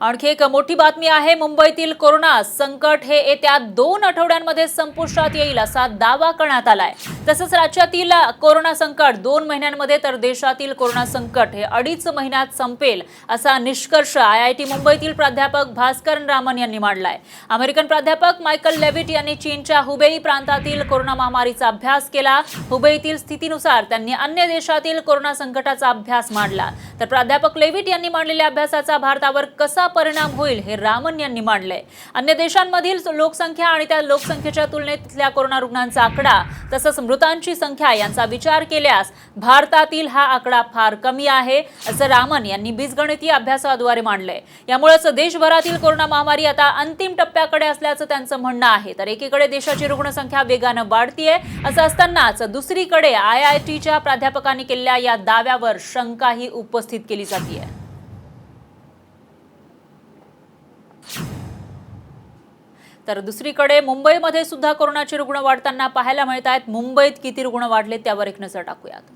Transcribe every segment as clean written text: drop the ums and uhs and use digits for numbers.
आणखी एक मोठी बातमी आहे। मुंबईतील कोरोना संकट हे येत्या 2 आठवड्यांमध्ये संपुष्टात येईल असा दावा करण्यात आलाय। तसंच राज्यातील कोरोना संकट 2 महिन्यांमध्ये तर देशातील कोरोना संकट हे 2.5 महिन्यात संपेल असा निष्कर्ष आयआयटी मुंबईतील प्राध्यापक भास्कर रामन यांनी मांडलाय। अमेरिकन प्राध्यापक मायकल लेविट यांनी चीनच्या हुबेई प्रांतातील कोरोना महामारीचा अभ्यास केला। हुबेईतील स्थितीनुसार त्यांनी अन्य देशातील कोरोना संकटाचा अभ्यास मांडला। तर प्राध्यापक लेविट यांनी मांडलेल्या अभ्यासाचा भारतावर कसा परिणाम होईल हे रामन यांनी मांडले। अन्य देशांमधील लोकसंख्या आणि त्या लोकसंख्येच्या तुलनेत तिथल्या कोरोना रुग्णांचा आकडा तसंच मृतांची संख्या यांचा विचार केल्यास भारतातील हा आकडा फार कमी आहे असं रामन यांनी बीजगणितीय अभ्यासाद्वारे मांडले। यामुळेच देशभरातील कोरोना महामारी आता अंतिम टप्प्याकडे असल्याचं त्यांचं म्हणणं आहे। तर एकीकडे देशाची रुग्णसंख्या वेगाने वाढतीये असं असतानाच दुसरीकडे आयआयटीच्या प्राध्यापकांनी केलेल्या या दाव्यावर शंकाही उपस्थित केली जाते। तर दुसरीकडे मुंबईमध्ये सुद्धा कोरोनाचे रुग्ण वाढताना पाहायला मिळत आहेत। मुंबईत किती रुग्ण वाढले त्यावर एक नजर टाकूयात।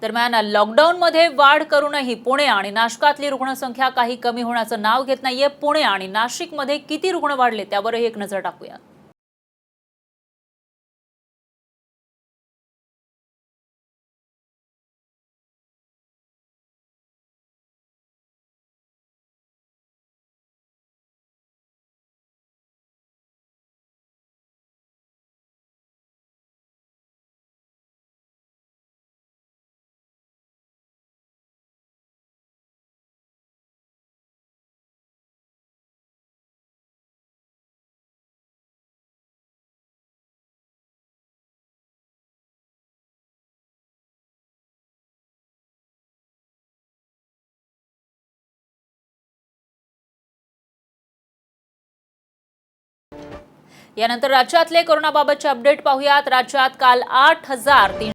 दरम्यान लॉकडाऊनमध्ये वाढ करूनही पुणे आणि नाशिकातली रुग्णसंख्या काही कमी होण्याचं नाव घेत नाहीये। पुणे आणि नाशिकमध्ये किती रुग्ण वाढले त्यावरही एक नजर टाकूया। यानंतर राज्यातले कोरोनाबाबतचे अपडेट पाहूयात। राज्यात काल 8,300